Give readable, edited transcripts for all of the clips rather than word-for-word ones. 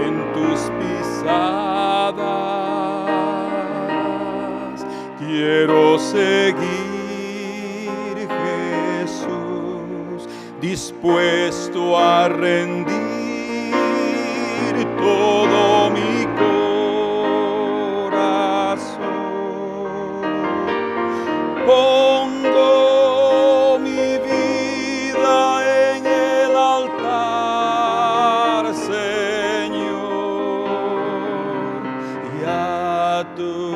en tus pisadas quiero seguir, Jesús, dispuesto a rendir todo mi corazón. Pongo mi vida en el altar, Señor, y a tu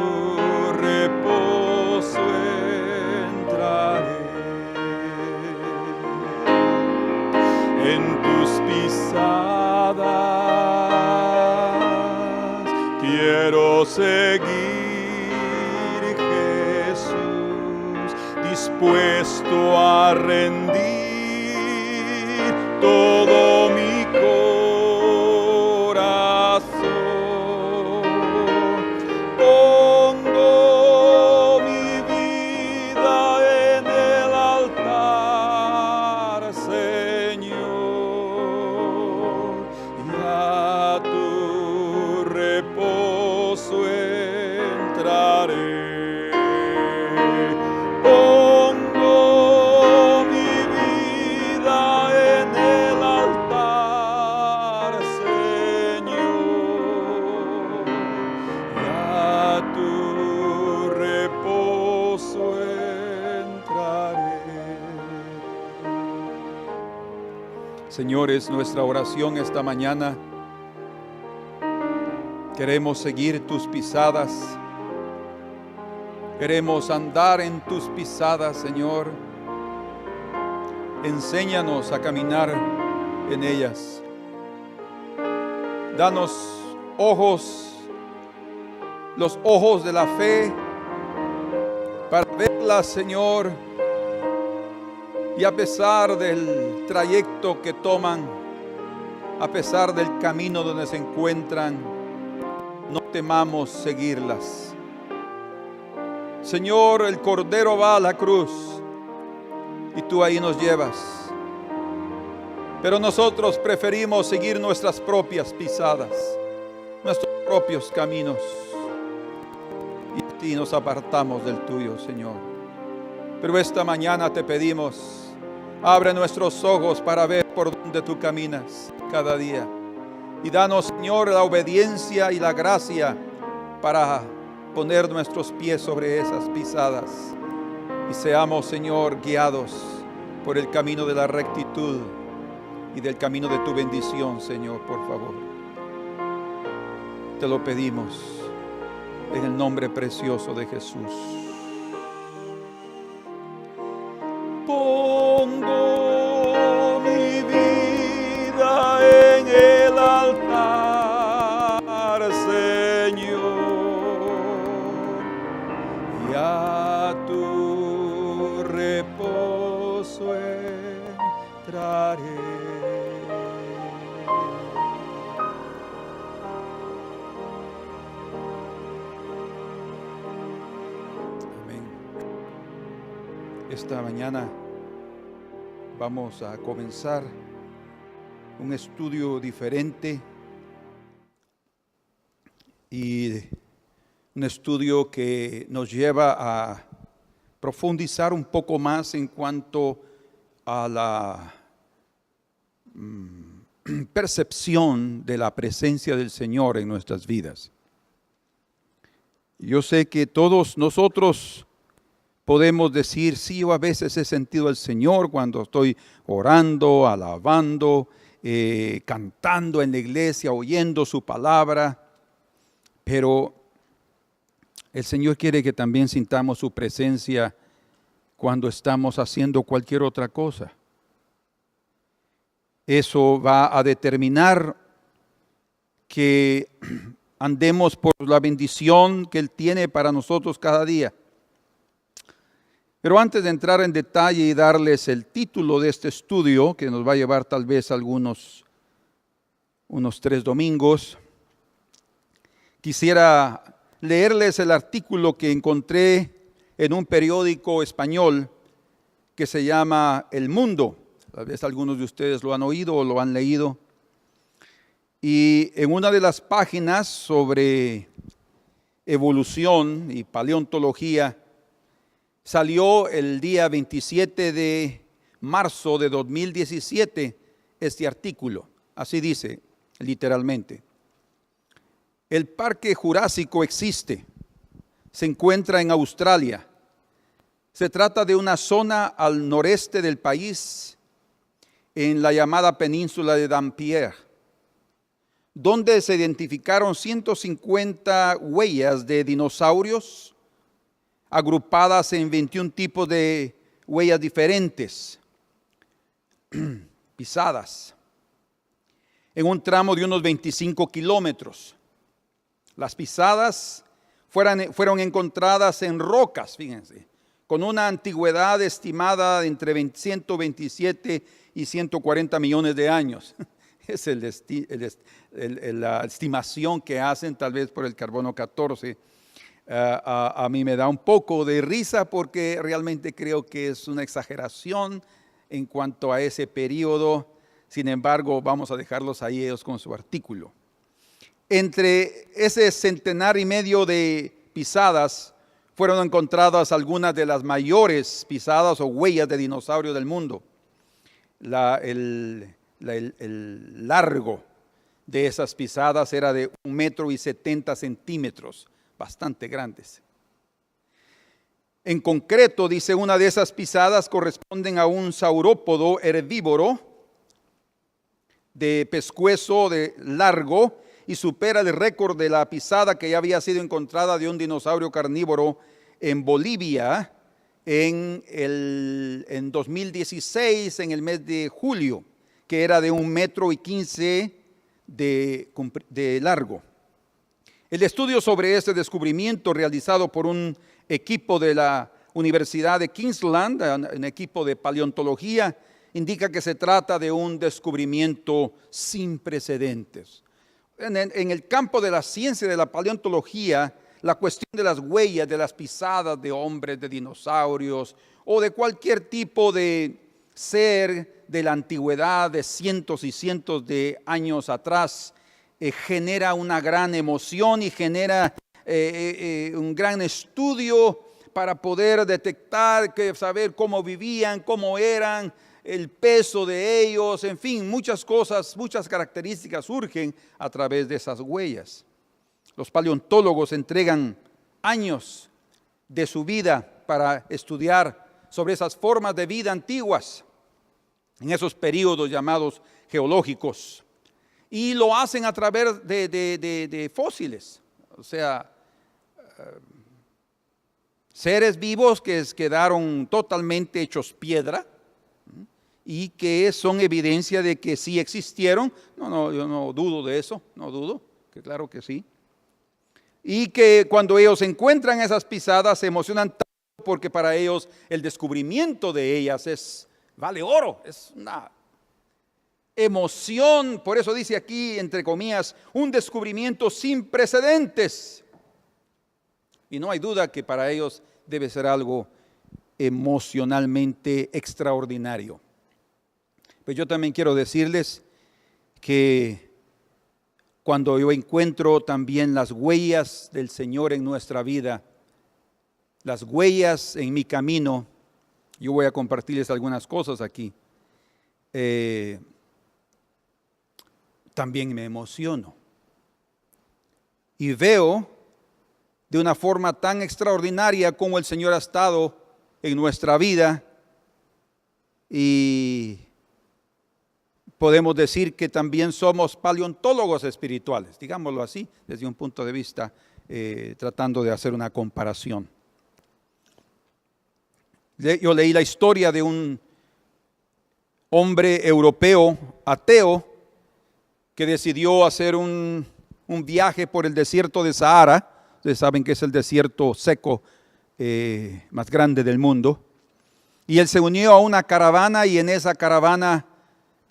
reposo entraré. En tus pisadas quiero seguir, dispuesto a rendir todo mi corazón. Pongo mi vida en el altar, Señor, y a tu reposo entraré. Señor, es nuestra oración esta mañana. Queremos seguir tus pisadas. Queremos andar en tus pisadas, Señor. Enséñanos a caminar en ellas. Danos ojos, los ojos de la fe, para verlas, Señor. Y a pesar del trayecto que toman, a pesar del camino donde se encuentran, no temamos seguirlas. Señor, el Cordero va a la cruz y tú ahí nos llevas. Pero nosotros preferimos seguir nuestras propias pisadas, nuestros propios caminos. Y a ti nos apartamos del tuyo, Señor. Pero esta mañana te pedimos, abre nuestros ojos para ver por donde tú caminas cada día. Y danos, Señor, la obediencia y la gracia para poner nuestros pies sobre esas pisadas. Y seamos, Señor, guiados por el camino de la rectitud y del camino de tu bendición, Señor, por favor. Te lo pedimos en el nombre precioso de Jesús. Pongo mi vida en el altar, Señor, y a tu reposo entraré. Amén. Esta mañana vamos a comenzar un estudio diferente y un estudio que nos lleva a profundizar un poco más en cuanto a la percepción de la presencia del Señor en nuestras vidas. Yo sé que todos nosotros podemos decir, sí, yo a veces he sentido al Señor cuando estoy orando, alabando, cantando en la iglesia, oyendo su palabra. Pero el Señor quiere que también sintamos su presencia cuando estamos haciendo cualquier otra cosa. Eso va a determinar que andemos por la bendición que Él tiene para nosotros cada día. Pero antes de entrar en detalle y darles el título de este estudio, que nos va a llevar tal vez unos 3 domingos, quisiera leerles el artículo que encontré en un periódico español que se llama El Mundo. Tal vez algunos de ustedes lo han oído o lo han leído. Y en una de las páginas sobre evolución y paleontología salió el día 27 de marzo de 2017 este artículo. Así dice literalmente: el Parque Jurásico existe, se encuentra en Australia. Se trata de una zona al noreste del país, en la llamada península de Dampier, donde se identificaron 150 huellas de dinosaurios agrupadas en 21 tipos de huellas diferentes, pisadas, en un tramo de unos 25 kilómetros. Las pisadas fueron encontradas en rocas, fíjense, con una antigüedad estimada de entre 127 y 140 millones de años. Es la estimación que hacen, tal vez por el carbono 14. A mí me da un poco de risa porque realmente creo que es una exageración en cuanto a ese periodo. Sin embargo, vamos a dejarlos ahí ellos con su artículo. Entre ese 1,5 centenar de pisadas fueron encontradas algunas de las mayores pisadas o huellas de dinosaurio del mundo. El largo de esas pisadas era de 1,70 metros, bastante grandes. En concreto, dice, una de esas pisadas corresponden a un saurópodo herbívoro de pescuezo de largo y supera el récord de la pisada que ya había sido encontrada de un dinosaurio carnívoro en Bolivia en 2016, en el mes de julio, que era de 1,15 metros de largo. El estudio sobre este descubrimiento, realizado por un equipo de la Universidad de Queensland, un equipo de paleontología, indica que se trata de un descubrimiento sin precedentes. En el campo de la ciencia de la paleontología, la cuestión de las huellas, de las pisadas de hombres, de dinosaurios o de cualquier tipo de ser de la antigüedad de cientos y cientos de años atrás, genera una gran emoción y genera un gran estudio para poder detectar, saber cómo vivían, cómo eran, el peso de ellos, en fin, muchas cosas, muchas características surgen a través de esas huellas. Los paleontólogos entregan años de su vida para estudiar sobre esas formas de vida antiguas, en esos periodos llamados geológicos, y lo hacen a través de fósiles, o sea, seres vivos que quedaron totalmente hechos piedra y que son evidencia de que sí existieron. No, yo no dudo de eso, no dudo, que claro que sí. Y que cuando ellos encuentran esas pisadas se emocionan tanto porque para ellos el descubrimiento de ellas vale oro, es una emoción. Por eso dice aquí, entre comillas, un descubrimiento sin precedentes. Y no hay duda que para ellos debe ser algo emocionalmente extraordinario. Pues yo también quiero decirles que cuando yo encuentro también las huellas del Señor en nuestra vida, las huellas en mi camino, yo voy a compartirles algunas cosas aquí, también me emociono y veo de una forma tan extraordinaria como el Señor ha estado en nuestra vida, y podemos decir que también somos paleontólogos espirituales, digámoslo así, desde un punto de vista, tratando de hacer una comparación. Yo leí la historia de un hombre europeo ateo que decidió hacer un viaje por el desierto de Sahara. Ustedes saben que es el desierto seco más grande del mundo. Y él se unió a una caravana, y en esa caravana,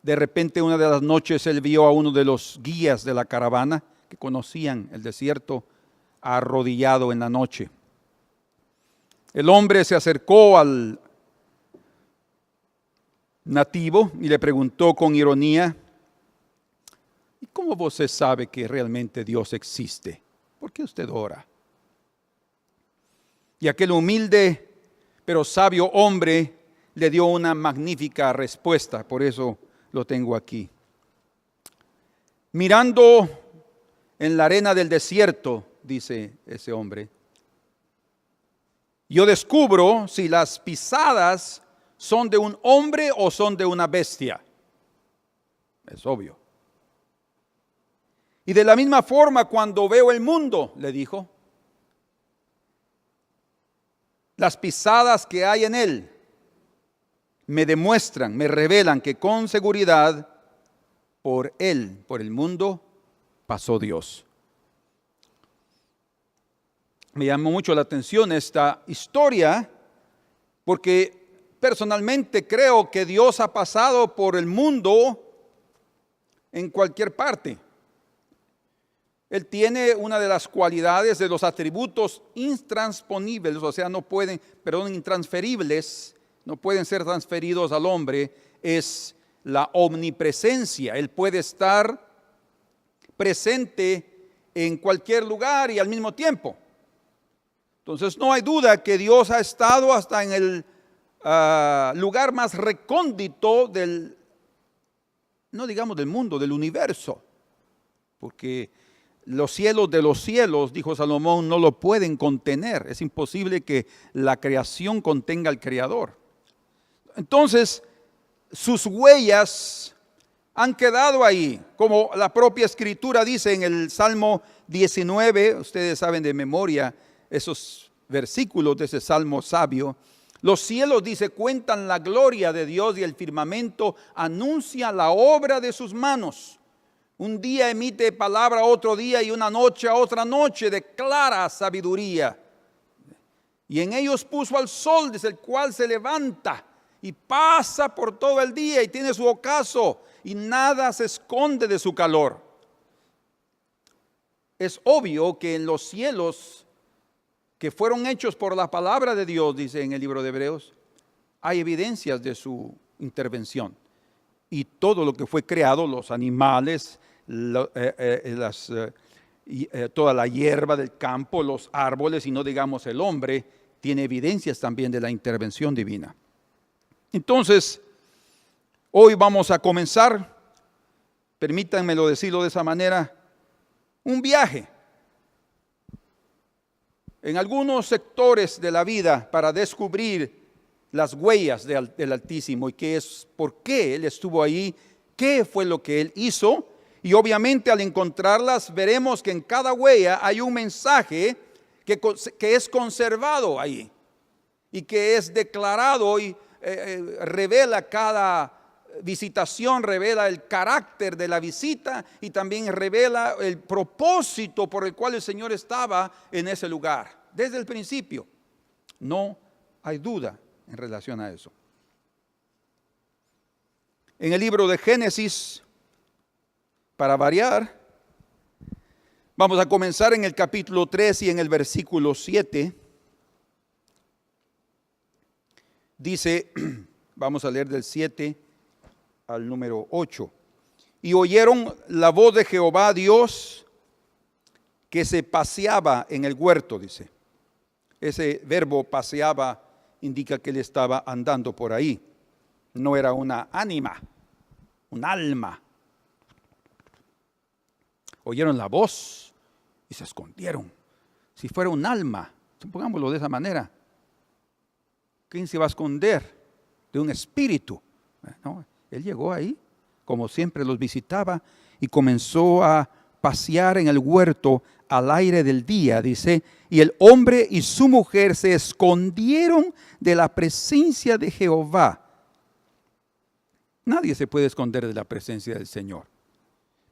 de repente una de las noches, él vio a uno de los guías de la caravana que conocían el desierto arrodillado en la noche. El hombre se acercó al nativo y le preguntó con ironía: cómo você sabe que realmente Dios existe? ¿Por qué usted ora? Y aquel humilde pero sabio hombre le dio una magnífica respuesta, por eso lo tengo aquí. Mirando en la arena del desierto, dice ese hombre, yo descubro si las pisadas son de un hombre o son de una bestia. Es obvio. Y de la misma forma, cuando veo el mundo, le dijo, las pisadas que hay en él me demuestran, me revelan que con seguridad por él, por el mundo, pasó Dios. Me llamó mucho la atención esta historia porque personalmente creo que Dios ha pasado por el mundo en cualquier parte. Él tiene una de las cualidades de los atributos intransferibles, o sea, intransferibles, no pueden ser transferidos al hombre, es la omnipresencia. Él puede estar presente en cualquier lugar y al mismo tiempo. Entonces no hay duda que Dios ha estado hasta en el lugar más recóndito del, no digamos del mundo, del universo, porque los cielos de los cielos, dijo Salomón, no lo pueden contener. Es imposible que la creación contenga al Creador. Entonces, sus huellas han quedado ahí, como la propia Escritura dice en el Salmo 19, ustedes saben de memoria esos versículos de ese Salmo sabio. Los cielos, dice, cuentan la gloria de Dios y el firmamento anuncia la obra de sus manos. Un día emite palabra a otro día y una noche a otra noche declara sabiduría. Y en ellos puso al sol, desde el cual se levanta y pasa por todo el día y tiene su ocaso y nada se esconde de su calor. Es obvio que en los cielos que fueron hechos por la palabra de Dios, dice en el libro de Hebreos, hay evidencias de su intervención. Y todo lo que fue creado, los animales, toda la hierba del campo, los árboles y no digamos el hombre, tiene evidencias también de la intervención divina. Entonces, hoy vamos a comenzar, permítanmelo decirlo de esa manera, un viaje en algunos sectores de la vida para descubrir las huellas del Altísimo y por qué Él estuvo ahí, qué fue lo que Él hizo. Y obviamente al encontrarlas veremos que en cada huella hay un mensaje que es conservado ahí y que es declarado y revela cada visitación, revela el carácter de la visita y también revela el propósito por el cual el Señor estaba en ese lugar. Desde el principio, no hay duda en relación a eso. En el libro de Génesis, para variar, vamos a comenzar en el capítulo 3 y en el versículo 7. Dice, vamos a leer del 7 al número 8. Y oyeron la voz de Jehová Dios que se paseaba en el huerto, dice. Ese verbo paseaba indica que él estaba andando por ahí. No era una ánima, un alma. Oyeron la voz y se escondieron. Si fuera un alma, pongámoslo de esa manera, ¿quién se va a esconder de un espíritu? No, él llegó ahí, como siempre los visitaba, y comenzó a pasear en el huerto al aire del día, dice, y el hombre y su mujer se escondieron de la presencia de Jehová. Nadie se puede esconder de la presencia del Señor.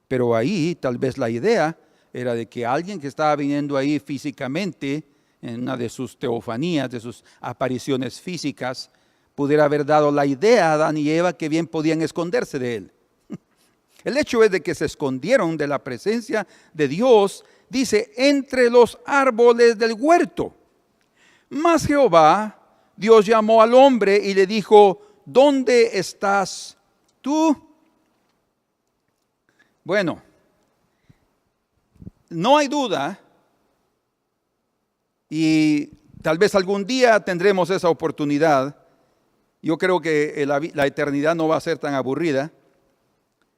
Pero ahí tal vez la idea era de que alguien que estaba viniendo ahí físicamente, en una de sus teofanías, de sus apariciones físicas, pudiera haber dado la idea a Adán y Eva que bien podían esconderse de él. El hecho es de que se escondieron de la presencia de Dios, dice, entre los árboles del huerto. Mas Jehová, Dios llamó al hombre y le dijo, ¿dónde estás tú? Bueno, no hay duda, y tal vez algún día tendremos esa oportunidad. Yo creo que la eternidad no va a ser tan aburrida,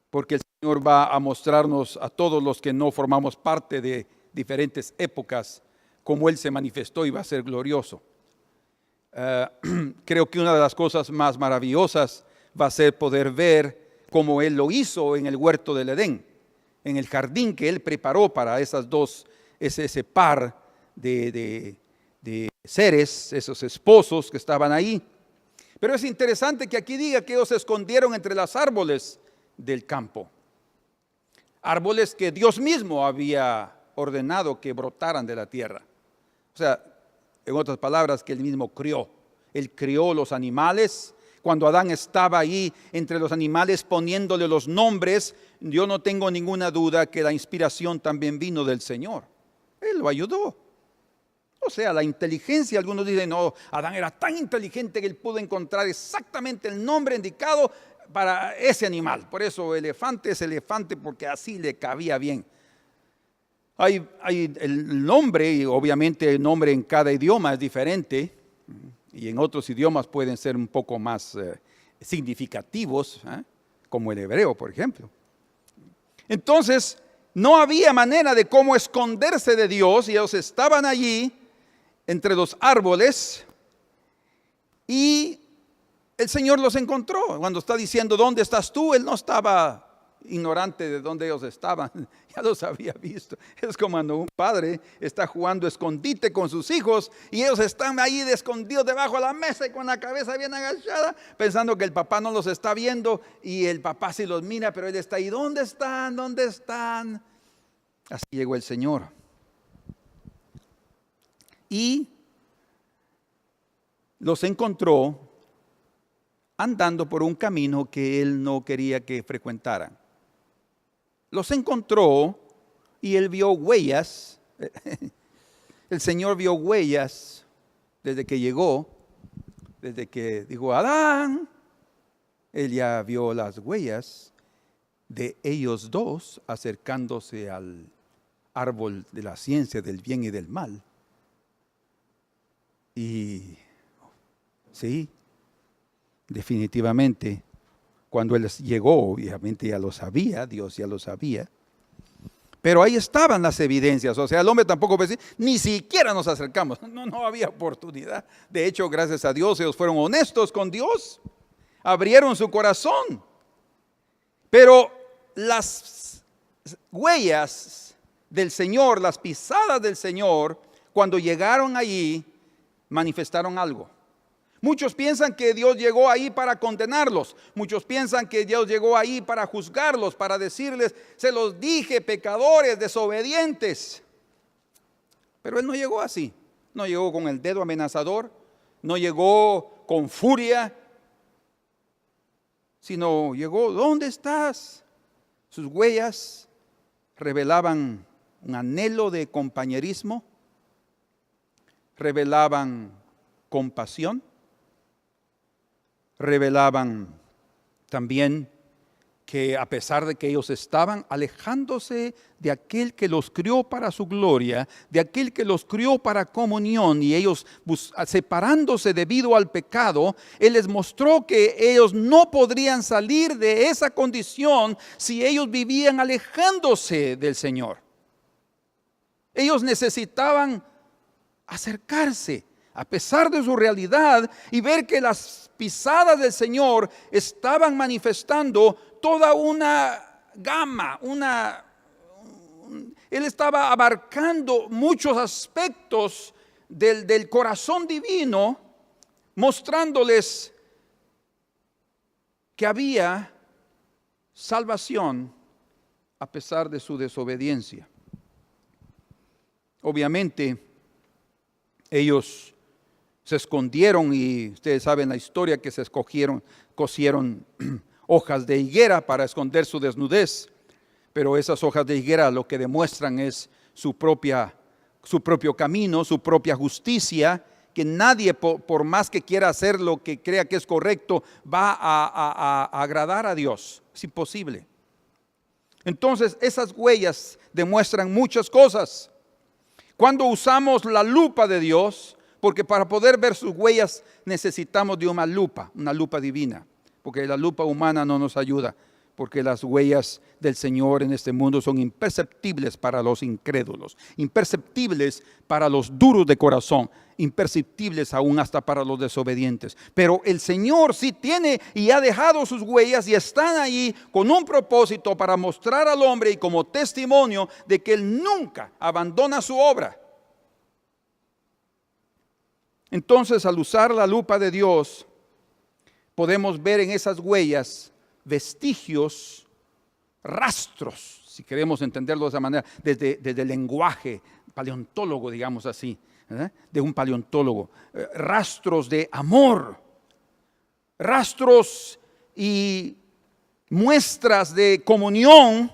porque el Señor va a mostrarnos a todos los que no formamos parte de diferentes épocas cómo Él se manifestó y va a ser glorioso. Creo que una de las cosas más maravillosas va a ser poder ver cómo Él lo hizo en el huerto del Edén, en el jardín que Él preparó para ese par de seres, esos esposos que estaban ahí. Pero es interesante que aquí diga que ellos se escondieron entre los árboles del campo. Árboles que Dios mismo había ordenado que brotaran de la tierra. O sea, en otras palabras, que Él mismo crió. Él crió los animales. Cuando Adán estaba ahí entre los animales poniéndole los nombres, yo no tengo ninguna duda que la inspiración también vino del Señor. Él lo ayudó. O sea, la inteligencia, algunos dicen, no, Adán era tan inteligente que él pudo encontrar exactamente el nombre indicado para ese animal. Por eso elefante es elefante, porque así le cabía bien. Hay el nombre, y obviamente el nombre en cada idioma es diferente, y en otros idiomas pueden ser un poco más significativos, como el hebreo, por ejemplo. Entonces, no había manera de cómo esconderse de Dios, y ellos estaban allí entre los árboles, y el Señor los encontró. Cuando está diciendo, ¿dónde estás tú? Él no estaba ignorante de dónde ellos estaban, ya los había visto. Es como cuando un padre está jugando escondite con sus hijos y ellos están ahí escondidos debajo de la mesa y con la cabeza bien agachada, pensando que el papá no los está viendo, y el papá sí los mira, pero él está ahí, ¿dónde están? ¿Dónde están? Así llegó el Señor. Y los encontró andando por un camino que Él no quería que frecuentaran. Los encontró y Él vio huellas. El Señor vio huellas desde que llegó, desde que dijo Adán. Él ya vio las huellas de ellos dos acercándose al árbol de la ciencia del bien y del mal. Y sí, definitivamente, cuando Él llegó, obviamente ya lo sabía, Dios ya lo sabía. Pero ahí estaban las evidencias. O sea, el hombre tampoco puede decir, ni siquiera nos acercamos. No había oportunidad. De hecho, gracias a Dios, ellos fueron honestos con Dios. Abrieron su corazón. Pero las huellas del Señor, las pisadas del Señor, cuando llegaron allí, manifestaron algo. Muchos piensan que Dios llegó ahí para condenarlos. Muchos piensan que Dios llegó ahí para juzgarlos, para decirles, se los dije, pecadores, desobedientes. Pero Él no llegó así. No llegó con el dedo amenazador, no llegó con furia, sino llegó, ¿dónde estás? Sus huellas revelaban un anhelo de compañerismo, revelaban compasión, revelaban también que a pesar de que ellos estaban alejándose de aquel que los crió para su gloria, de aquel que los crió para comunión, y ellos separándose debido al pecado, Él les mostró que ellos no podrían salir de esa condición si ellos vivían alejándose del Señor. Ellos necesitaban acercarse a pesar de su realidad y ver que las pisadas del Señor estaban manifestando toda una gama, Él estaba abarcando muchos aspectos del corazón divino, mostrándoles que había salvación a pesar de su desobediencia. Obviamente, ellos se escondieron, y ustedes saben la historia, que se cosieron hojas de higuera para esconder su desnudez. Pero esas hojas de higuera lo que demuestran es su propio camino, su propia justicia, que nadie, por más que quiera hacer lo que crea que es correcto, va a agradar a Dios. Es imposible. Entonces esas huellas demuestran muchas cosas. Cuando usamos la lupa de Dios, porque para poder ver sus huellas necesitamos de una lupa divina, porque la lupa humana no nos ayuda, porque las huellas del Señor en este mundo son imperceptibles para los incrédulos, imperceptibles para los duros de corazón, imperceptibles aún hasta para los desobedientes. Pero el Señor sí tiene y ha dejado sus huellas y están ahí con un propósito para mostrar al hombre y como testimonio de que Él nunca abandona su obra. Entonces, al usar la lupa de Dios, podemos ver en esas huellas vestigios, rastros, si queremos entenderlo de esa manera, desde el lenguaje paleontólogo, digamos así, de un paleontólogo, rastros de amor, rastros y muestras de comunión,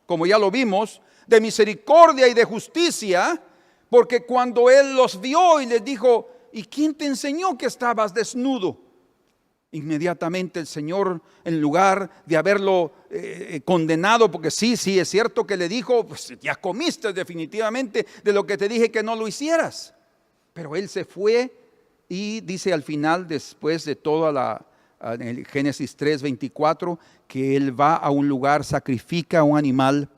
como ya lo vimos, de misericordia y de justicia, porque cuando Él los vio y les dijo, ¿y quién te enseñó que estabas desnudo? Inmediatamente el Señor, en lugar de haberlo condenado, porque sí, es cierto que le dijo, pues ya comiste definitivamente de lo que te dije que no lo hicieras. Pero Él se fue y dice al final, después de toda en el Génesis 3:24, que Él va a un lugar, sacrifica a un animal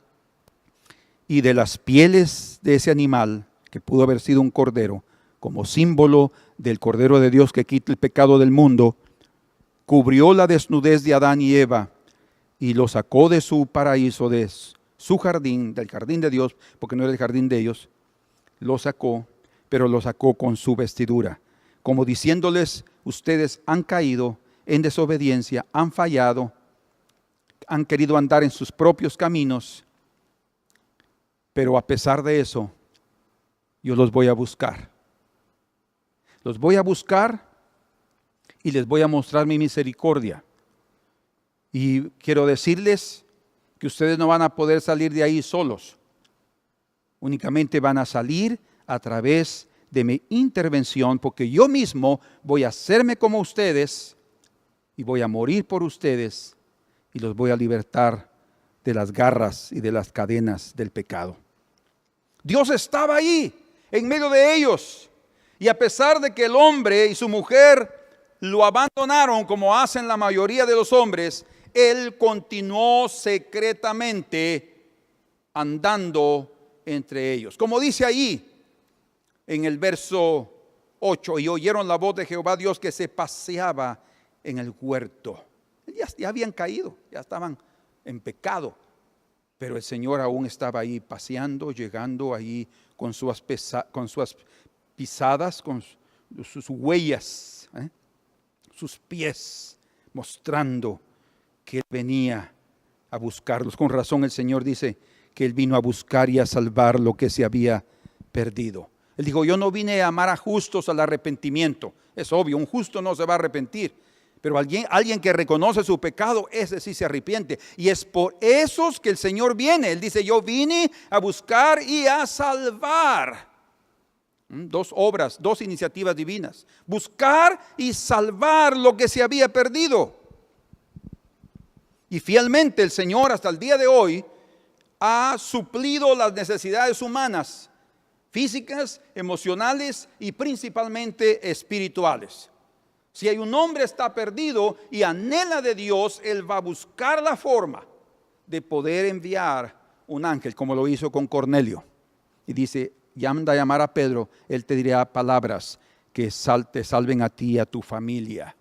y de las pieles de ese animal, que pudo haber sido un cordero, como símbolo del Cordero de Dios que quita el pecado del mundo, cubrió la desnudez de Adán y Eva y lo sacó de su paraíso, de su jardín, del jardín de Dios, porque no era el jardín de ellos. Lo sacó, pero lo sacó con su vestidura, como diciéndoles, ustedes han caído en desobediencia, han fallado, han querido andar en sus propios caminos, pero a pesar de eso, yo los voy a buscar. Los voy a buscar y les voy a mostrar mi misericordia. Y quiero decirles que ustedes no van a poder salir de ahí solos. Únicamente van a salir a través de mi intervención, porque yo mismo voy a hacerme como ustedes y voy a morir por ustedes y los voy a libertar de las garras y de las cadenas del pecado. Dios estaba ahí, en medio de ellos. Y a pesar de que el hombre y su mujer lo abandonaron, como hacen la mayoría de los hombres, Él continuó secretamente andando entre ellos. Como dice ahí en el verso 8, y oyeron la voz de Jehová Dios que se paseaba en el huerto. Ya habían caído, ya estaban en pecado, pero el Señor aún estaba ahí paseando, llegando ahí con sus pisadas, con sus huellas, sus pies, mostrando que Él venía a buscarlos. Con razón el Señor dice que Él vino a buscar y a salvar lo que se había perdido. Él dijo, yo no vine a llamar a justos al arrepentimiento. Es obvio, un justo no se va a arrepentir. Pero alguien que reconoce su pecado, ese sí se arrepiente. Y es por esos que el Señor viene. Él dice, yo vine a buscar y a salvar. Dos obras, dos iniciativas divinas. Buscar y salvar lo que se había perdido. Y fielmente el Señor hasta el día de hoy ha suplido las necesidades humanas, físicas, emocionales y principalmente espirituales. Si hay un hombre está perdido y anhela de Dios, Él va a buscar la forma de poder enviar un ángel, como lo hizo con Cornelio. Y dice, llama a llamar a Pedro, Él te dirá palabras que te salven a ti y a tu familia.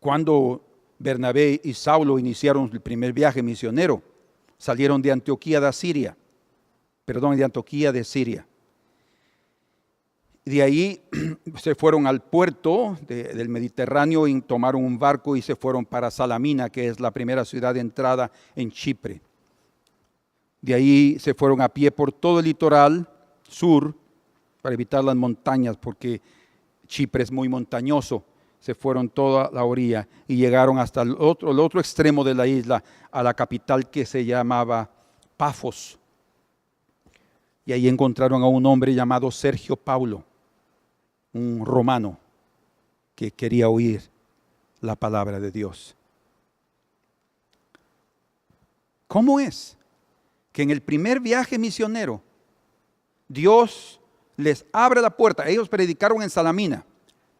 Cuando Bernabé y Saulo iniciaron el primer viaje misionero, salieron de Antioquía de Siria. De ahí se fueron al puerto del Mediterráneo y tomaron un barco y se fueron para Salamina, que es la primera ciudad de entrada en Chipre. De ahí se fueron a pie por todo el litoral sur para evitar las montañas, porque Chipre es muy montañoso. Se fueron toda la orilla y llegaron hasta el otro extremo de la isla, a la capital que se llamaba Pafos. Y ahí encontraron a un hombre llamado Sergio Paulo, un romano que quería oír la palabra de Dios. ¿Cómo es que en el primer viaje misionero Dios les abre la puerta? Ellos predicaron en Salamina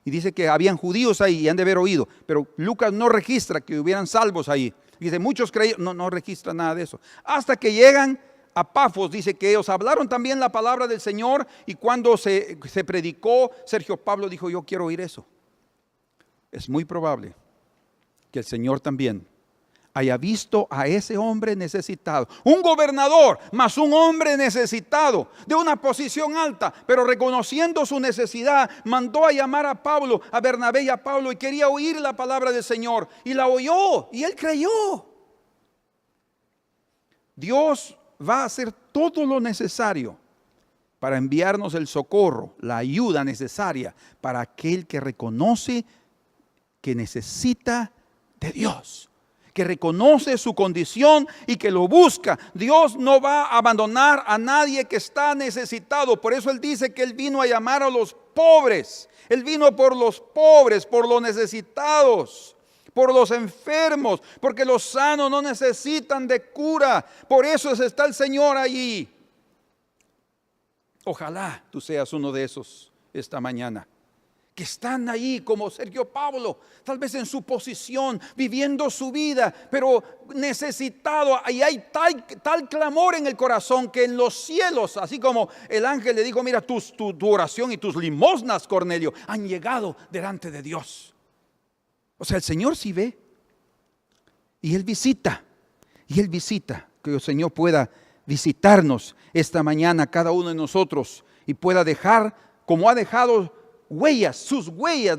y dice que habían judíos ahí y han de haber oído, pero Lucas no registra que hubieran salvos ahí. Dice, muchos creyeron, no registra nada de eso. Hasta que llegan a Pafos, dice que ellos hablaron también la palabra del Señor, y cuando se predicó, Sergio Pablo dijo, yo quiero oír eso. Es muy probable que el Señor también haya visto a ese hombre necesitado, un gobernador más un hombre necesitado de una posición alta, pero reconociendo su necesidad, mandó a llamar a Pablo, a Bernabé y a Pablo, y quería oír la palabra del Señor, y la oyó, y él creyó. Dios va a hacer todo lo necesario para enviarnos el socorro, la ayuda necesaria para aquel que reconoce que necesita de Dios, que reconoce su condición y que lo busca. Dios no va a abandonar a nadie que está necesitado. Por eso Él dice que Él vino a llamar a los pobres. Él vino por los pobres, por los necesitados, por los enfermos, porque los sanos no necesitan de cura. Por eso está el Señor allí. Ojalá tú seas uno de esos esta mañana, que están ahí como Sergio Pablo, tal vez en su posición, viviendo su vida, pero necesitado. Y hay tal clamor en el corazón que en los cielos, así como el ángel le dijo, mira, tu oración y tus limosnas, Cornelio, han llegado delante de Dios. O sea, el Señor sí ve, y Él visita, que el Señor pueda visitarnos esta mañana, cada uno de nosotros, y pueda dejar, como ha dejado huellas, sus huellas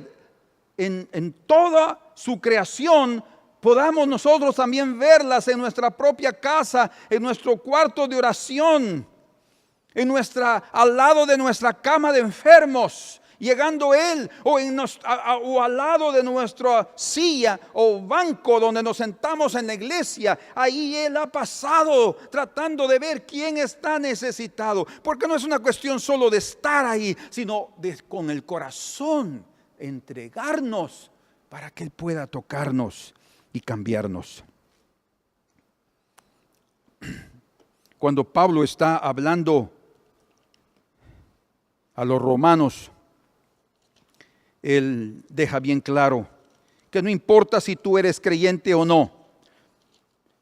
en toda su creación, podamos nosotros también verlas en nuestra propia casa, en nuestro cuarto de oración, al lado de nuestra cama de enfermos, llegando Él, o al lado de nuestra silla o banco donde nos sentamos en la iglesia. Ahí Él ha pasado tratando de ver quién está necesitado, porque no es una cuestión solo de estar ahí, sino con el corazón entregarnos para que Él pueda tocarnos y cambiarnos. Cuando Pablo está hablando a los romanos, él deja bien claro que no importa si tú eres creyente o no,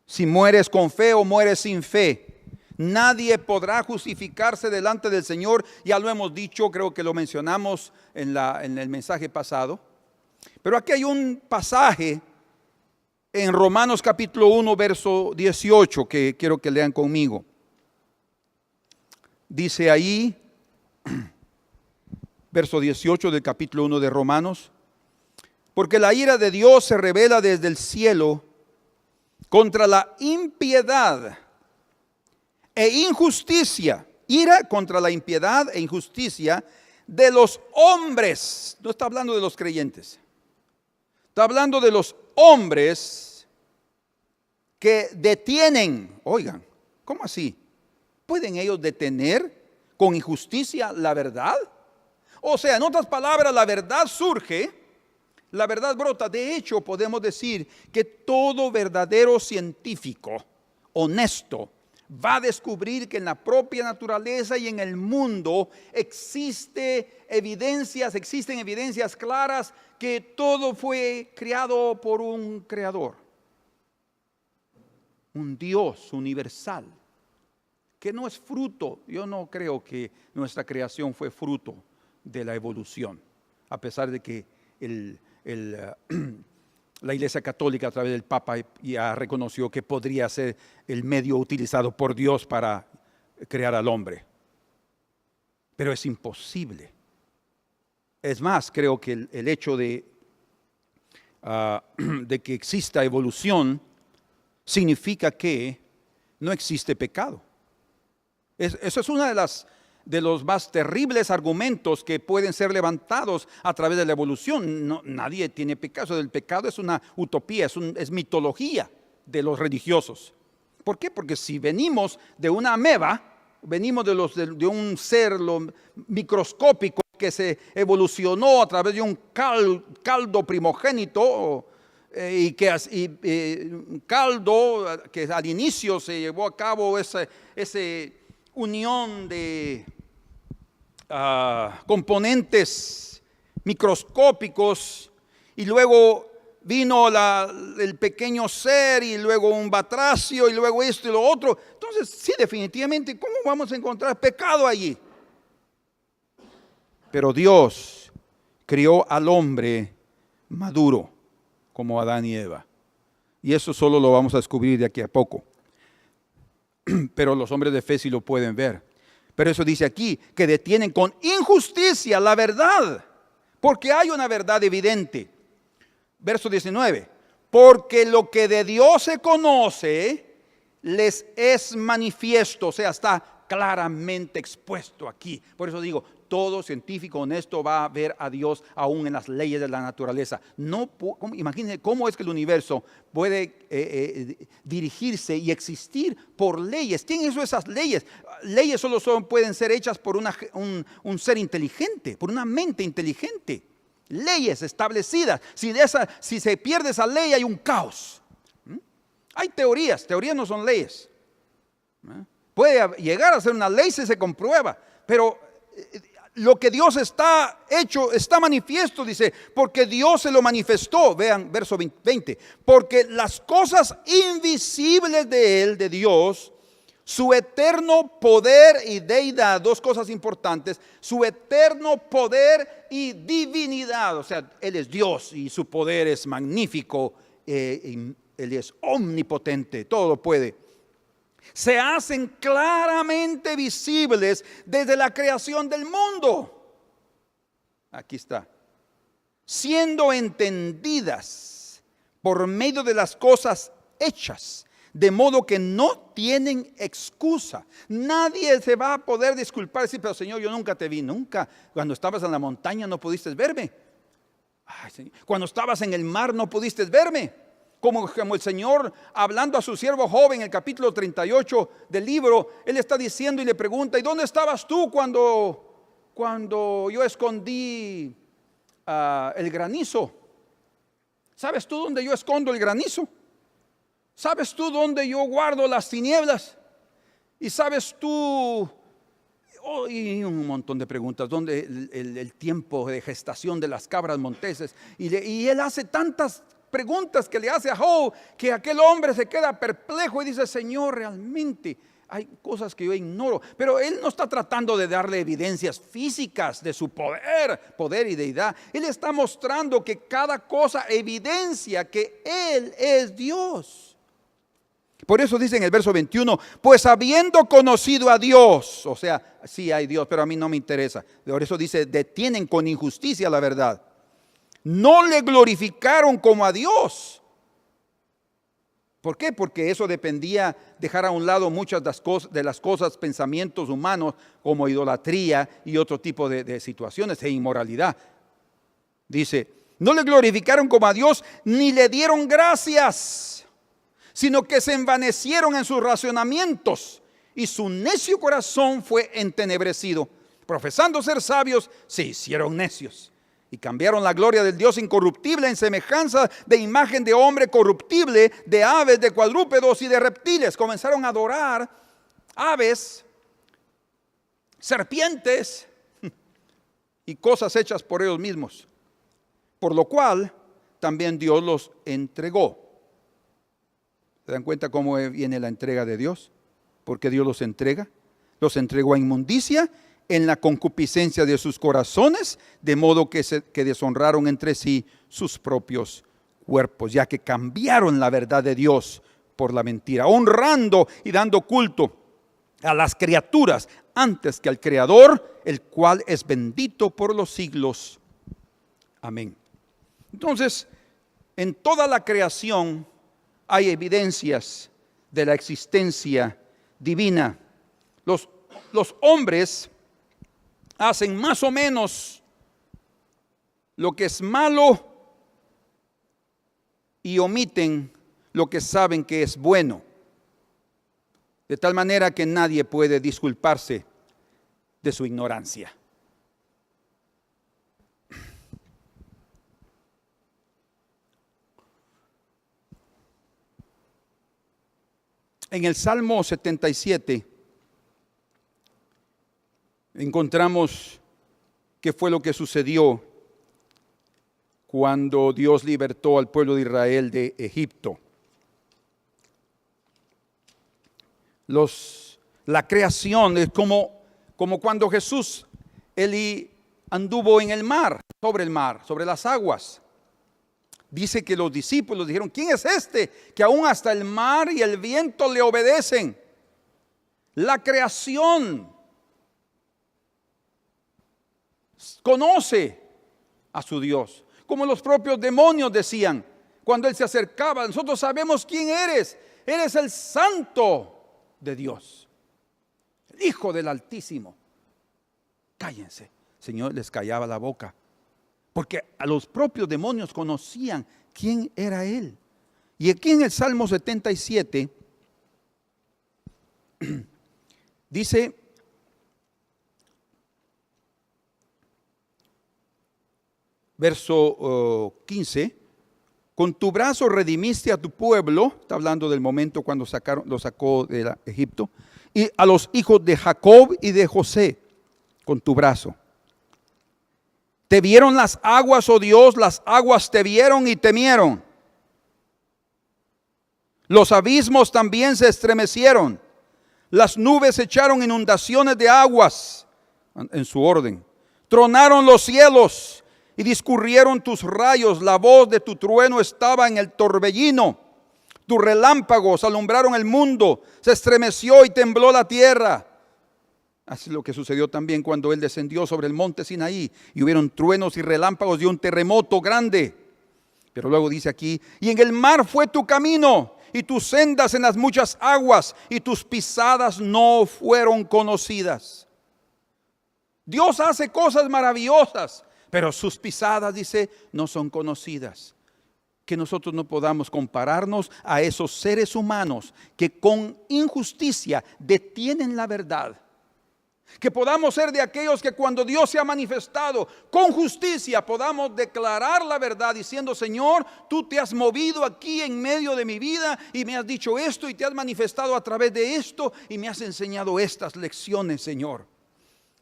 si mueres con fe o mueres sin fe, nadie podrá justificarse delante del Señor. Ya lo hemos dicho, creo que lo mencionamos en el mensaje pasado. Pero aquí hay un pasaje en Romanos capítulo 1, verso 18, que quiero que lean conmigo. Dice ahí, verso 18 del capítulo 1 de Romanos: porque la ira de Dios se revela desde el cielo contra la impiedad e injusticia. Ira contra la impiedad e injusticia de los hombres. No está hablando de los creyentes, está hablando de los hombres que detienen. Oigan, ¿cómo así? ¿Pueden ellos detener con injusticia la verdad? O sea, en otras palabras, la verdad surge, la verdad brota. De hecho, podemos decir que todo verdadero científico honesto va a descubrir que en la propia naturaleza y en el mundo existen evidencias claras que todo fue creado por un creador, un Dios universal, que no es fruto. Yo no creo que nuestra creación fue fruto de la evolución, a pesar de que la Iglesia Católica a través del Papa ya reconoció que podría ser el medio utilizado por Dios para crear al hombre. Pero es imposible. Es más, creo que el hecho de que exista evolución significa que no existe pecado. Eso es una de los más terribles argumentos que pueden ser levantados a través de la evolución. No, nadie tiene pecado. El pecado es una utopía, es mitología de los religiosos. ¿Por qué? Porque si venimos de una ameba, venimos de un ser microscópico que se evolucionó a través de un caldo primogénito, caldo, que al inicio se llevó a cabo esa unión de componentes microscópicos, y luego vino el pequeño ser, y luego un batracio, y luego esto y lo otro. Entonces, sí, definitivamente, ¿cómo vamos a encontrar pecado allí? Pero Dios crió al hombre maduro, como Adán y Eva. Y eso solo lo vamos a descubrir de aquí a poco. Pero los hombres de fe sí lo pueden ver. Pero eso dice aquí, que detienen con injusticia la verdad, porque hay una verdad evidente. Verso 19, porque lo que de Dios se conoce les es manifiesto, o sea, está claramente expuesto aquí. Por eso digo, todo científico honesto va a ver a Dios aún en las leyes de la naturaleza. Imagínense cómo es que el universo puede dirigirse y existir por leyes. ¿Quién hizo esas leyes? Leyes solo pueden ser hechas por un ser inteligente, por una mente inteligente. Leyes establecidas. Si se pierde esa ley, hay un caos. Hay teorías no son leyes. Puede llegar a ser una ley si se comprueba, pero lo que Dios está hecho, está manifiesto, dice, porque Dios se lo manifestó. Vean, verso 20, porque las cosas invisibles de Él, de Dios, su eterno poder y deidad, dos cosas importantes, su eterno poder y divinidad, o sea, Él es Dios y su poder es magnífico, Él es omnipotente, todo lo puede. Se hacen claramente visibles desde la creación del mundo. Aquí está. Siendo entendidas por medio de las cosas hechas, de modo que no tienen excusa. Nadie se va a poder disculpar y decir, pero Señor, yo nunca te vi, nunca. Cuando estabas en la montaña no pudiste verme. Ay, Señor. Cuando estabas en el mar no pudiste verme. Como el Señor hablando a su siervo Job en el capítulo 38 del libro, Él está diciendo y le pregunta, ¿y dónde estabas tú cuando yo escondí el granizo? ¿Sabes tú dónde yo escondo el granizo? ¿Sabes tú dónde yo guardo las tinieblas? ¿Y sabes tú? Y un montón de preguntas, ¿dónde el tiempo de gestación de las cabras monteses? Y él hace tantas preguntas que le hace a Job, que aquel hombre se queda perplejo y dice, Señor, realmente hay cosas que yo ignoro. Pero él no está tratando de darle evidencias físicas de su poder y deidad. Él está mostrando que cada cosa evidencia que Él es Dios. Por eso dice en el verso 21, pues habiendo conocido a Dios, o sea, sí hay Dios, pero a mí no me interesa. Por eso dice, detienen con injusticia la verdad. No le glorificaron como a Dios. ¿Por qué? Porque eso dependía dejar a un lado muchas de las cosas, pensamientos humanos, como idolatría y otro tipo de situaciones e inmoralidad. Dice, no le glorificaron como a Dios, ni le dieron gracias, sino que se envanecieron en sus razonamientos, y su necio corazón fue entenebrecido. Profesando ser sabios, se hicieron necios. Y cambiaron la gloria del Dios incorruptible en semejanza de imagen de hombre corruptible, de aves, de cuadrúpedos y de reptiles. Comenzaron a adorar aves, serpientes y cosas hechas por ellos mismos. Por lo cual también Dios los entregó. ¿Se dan cuenta cómo viene la entrega de Dios? Porque Dios los entrega. Los entregó a inmundicia en la concupiscencia de sus corazones, de modo que deshonraron entre sí sus propios cuerpos, ya que cambiaron la verdad de Dios por la mentira, honrando y dando culto a las criaturas antes que al Creador, el cual es bendito por los siglos. Amén. Entonces, en toda la creación hay evidencias de la existencia divina. Los hombres hacen más o menos lo que es malo y omiten lo que saben que es bueno, de tal manera que nadie puede disculparse de su ignorancia. En el Salmo 77 encontramos qué fue lo que sucedió cuando Dios libertó al pueblo de Israel de Egipto. La creación es como cuando Jesús anduvo en el mar, sobre las aguas. Dice que los discípulos dijeron: ¿quién es este que aún hasta el mar y el viento le obedecen? La creación conoce a su Dios. Como los propios demonios decían cuando Él se acercaba: nosotros sabemos quién eres. Eres el Santo de Dios, el Hijo del Altísimo. Cállense. El Señor les callaba la boca, porque a los propios demonios conocían quién era Él. Y aquí en el Salmo 77 dice: verso 15, con tu brazo redimiste a tu pueblo. Está hablando del momento cuando lo sacó de Egipto. Y a los hijos de Jacob y de José, con tu brazo. Te vieron las aguas, oh Dios, las aguas te vieron y temieron. Los abismos también se estremecieron. Las nubes echaron inundaciones de aguas en su orden. Tronaron los cielos y discurrieron tus rayos. La voz de tu trueno estaba en el torbellino. Tus relámpagos alumbraron el mundo. Se estremeció y tembló la tierra. Así es lo que sucedió también cuando Él descendió sobre el monte Sinaí y hubieron truenos y relámpagos y un terremoto grande. Pero luego dice aquí: y en el mar fue tu camino y tus sendas en las muchas aguas, y tus pisadas no fueron conocidas. Dios hace cosas maravillosas, pero sus pisadas, dice, no son conocidas. Que nosotros no podamos compararnos a esos seres humanos que con injusticia detienen la verdad. Que podamos ser de aquellos que cuando Dios se ha manifestado con justicia podamos declarar la verdad diciendo: Señor, tú te has movido aquí en medio de mi vida y me has dicho esto y te has manifestado a través de esto y me has enseñado estas lecciones, Señor.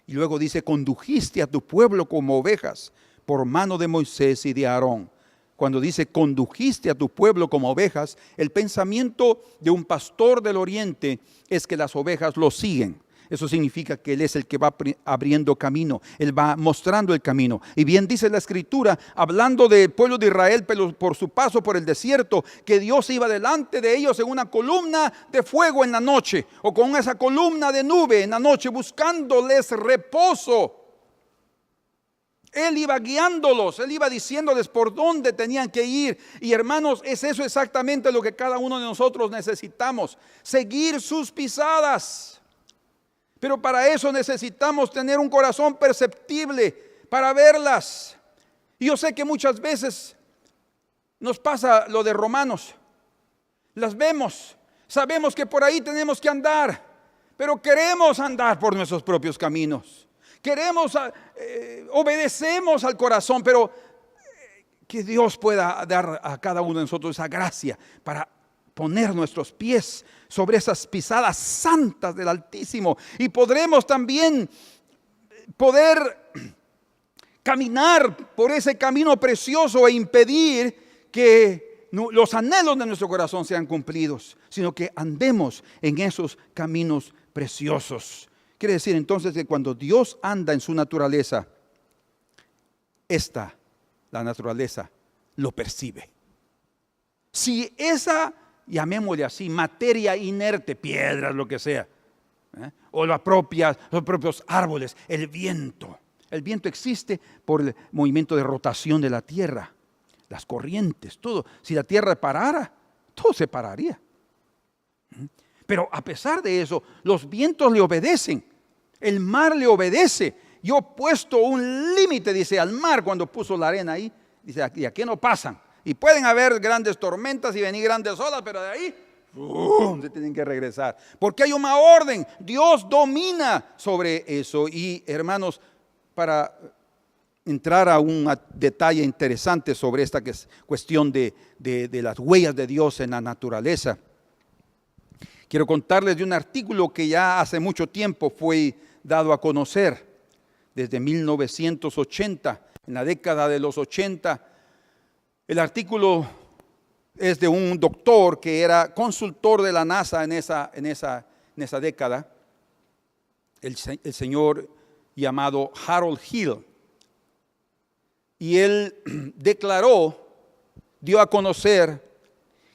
Y luego dice: condujiste a tu pueblo como ovejas por mano de Moisés y de Aarón. Cuando dice condujiste a tu pueblo como ovejas, el pensamiento de un pastor del oriente es que las ovejas lo siguen. Eso significa que Él es el que va abriendo camino. Él va mostrando el camino. Y bien dice la Escritura, hablando del pueblo de Israel por su paso por el desierto, que Dios iba delante de ellos en una columna de fuego en la noche, o con esa columna de nube en la noche, buscándoles reposo. Él iba guiándolos, Él iba diciéndoles por dónde tenían que ir. Y hermanos, es eso exactamente lo que cada uno de nosotros necesitamos: seguir sus pisadas. Pero para eso necesitamos tener un corazón perceptible para verlas. Y yo sé que muchas veces nos pasa lo de Romanos. Las vemos, sabemos que por ahí tenemos que andar, pero queremos andar por nuestros propios caminos. Obedecemos al corazón, pero que Dios pueda dar a cada uno de nosotros esa gracia para poner nuestros pies sobre esas pisadas santas del Altísimo, y podremos también caminar por ese camino precioso e impedir que los anhelos de nuestro corazón sean cumplidos, sino que andemos en esos caminos preciosos. Quiere decir entonces que cuando Dios anda en su naturaleza, la naturaleza lo percibe. Si esa, llamémosle así, materia inerte, piedras, lo que sea, o los propios árboles, el viento existe por el movimiento de rotación de la tierra, las corrientes, todo. Si la tierra parara, todo se pararía. Pero a pesar de eso, los vientos le obedecen, el mar le obedece. Yo he puesto un límite, dice, al mar cuando puso la arena ahí. Dice, aquí no pasan. Y pueden haber grandes tormentas y venir grandes olas, pero de ahí se tienen que regresar. Porque hay una orden. Dios domina sobre eso. Y hermanos, para entrar a un detalle interesante sobre esta cuestión de las huellas de Dios en la naturaleza, Quiero contarles de un artículo que ya hace mucho tiempo fue dado a conocer, desde 1980, en la década de los 80. El artículo es de un doctor que era consultor de la NASA en esa década, el señor llamado Harold Hill. Y él dio a conocer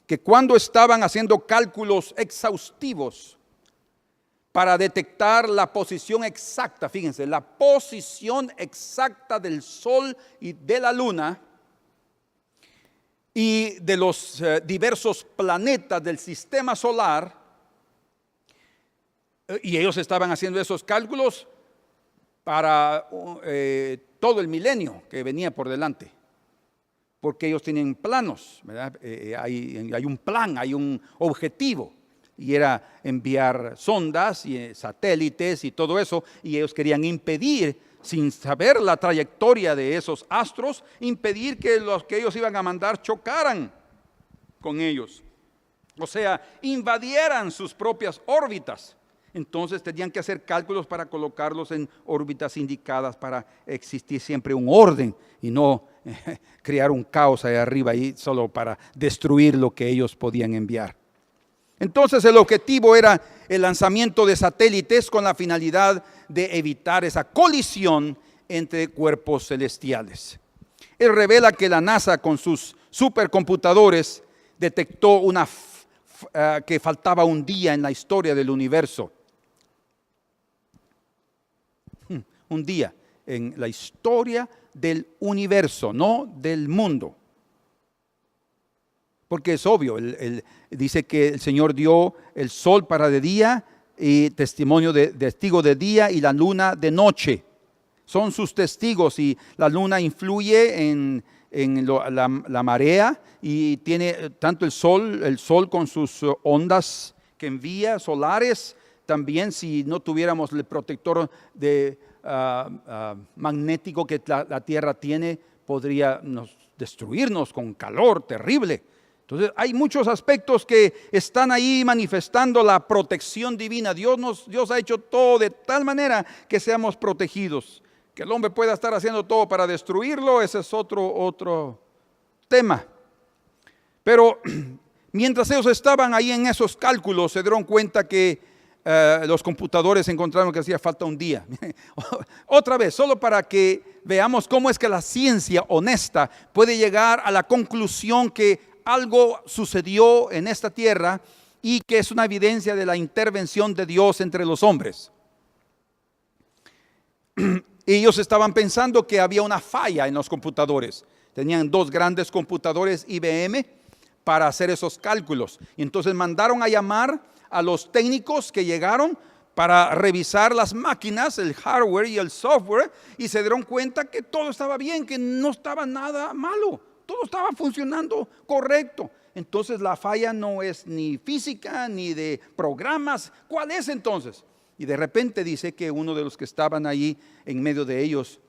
que cuando estaban haciendo cálculos exhaustivos para detectar la posición exacta, fíjense, la posición exacta del Sol y de la Luna y de los diversos planetas del sistema solar, y ellos estaban haciendo esos cálculos para todo el milenio que venía por delante, porque ellos tienen planos, ¿verdad? Hay un plan, hay un objetivo, y era enviar sondas y satélites y todo eso, y ellos querían impedir, sin saber la trayectoria de esos astros, impedir que los que ellos iban a mandar chocaran con ellos, o sea, invadieran sus propias órbitas. Entonces tenían que hacer cálculos para colocarlos en órbitas indicadas para existir siempre un orden y no crear un caos ahí arriba y solo para destruir lo que ellos podían enviar. Entonces el objetivo era el lanzamiento de satélites con la finalidad de evitar esa colisión entre cuerpos celestiales. Él revela que la NASA con sus supercomputadores detectó que faltaba un día en la historia del universo. Un día en la historia del universo, no del mundo. Porque es obvio, dice que el Señor dio el sol para de día y testigo de día y la luna de noche. Son sus testigos y la luna influye en la marea y tiene tanto el sol con sus ondas que envía solares. También si no tuviéramos el protector magnético que la Tierra tiene, podría destruirnos con calor terrible. Entonces hay muchos aspectos que están ahí manifestando la protección divina. Dios ha hecho todo de tal manera que seamos protegidos. Que el hombre pueda estar haciendo todo para destruirlo, ese es otro tema. Pero mientras ellos estaban ahí en esos cálculos, se dieron cuenta que los computadores encontraron que hacía falta un día. Otra vez, solo para que veamos cómo es que la ciencia honesta puede llegar a la conclusión que algo sucedió en esta tierra y que es una evidencia de la intervención de Dios entre los hombres. Ellos estaban pensando que había una falla en los computadores. Tenían 2 grandes computadores IBM para hacer esos cálculos. Y entonces mandaron a llamar a los técnicos que llegaron para revisar las máquinas, el hardware y el software, y se dieron cuenta que todo estaba bien, que no estaba nada malo, todo estaba funcionando correcto. Entonces la falla no es ni física ni de programas. ¿Cuál es entonces? Y de repente dice que uno de los que estaban allí en medio de ellos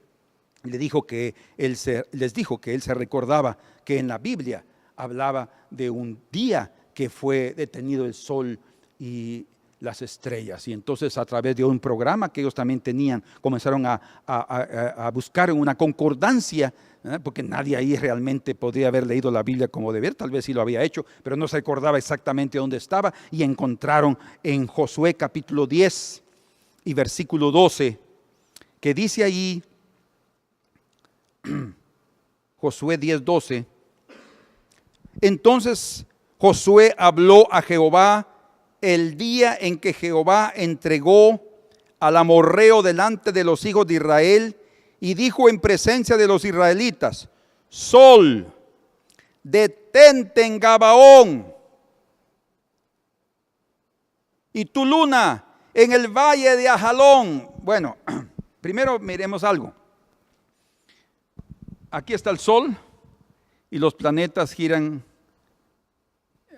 les dijo que él se recordaba que en la Biblia hablaba de un día que fue detenido el sol y las estrellas. Y entonces a través de un programa que ellos también tenían, comenzaron a buscar una concordancia, porque nadie ahí realmente podría haber leído la Biblia como deber, tal vez sí lo había hecho, pero no se recordaba exactamente dónde estaba, y encontraron en Josué capítulo 10 y versículo 12, que dice ahí, Josué 10:12, entonces Josué habló a Jehová el día en que Jehová entregó al amorreo delante de los hijos de Israel, y dijo en presencia de los israelitas: Sol, detente en Gabaón, y tu luna en el valle de Ajalón. Bueno, primero miremos algo. Aquí está el sol y los planetas giran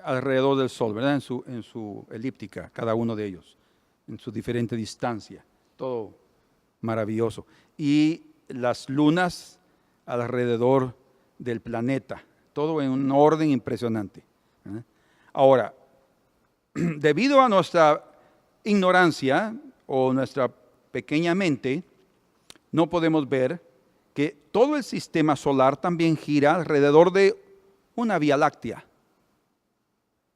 alrededor del sol, ¿verdad? En su elíptica, cada uno de ellos, en su diferente distancia, todo maravilloso. Y las lunas alrededor del planeta, todo en un orden impresionante. Ahora, debido a nuestra ignorancia o nuestra pequeña mente, no podemos ver que todo el sistema solar también gira alrededor de una vía láctea.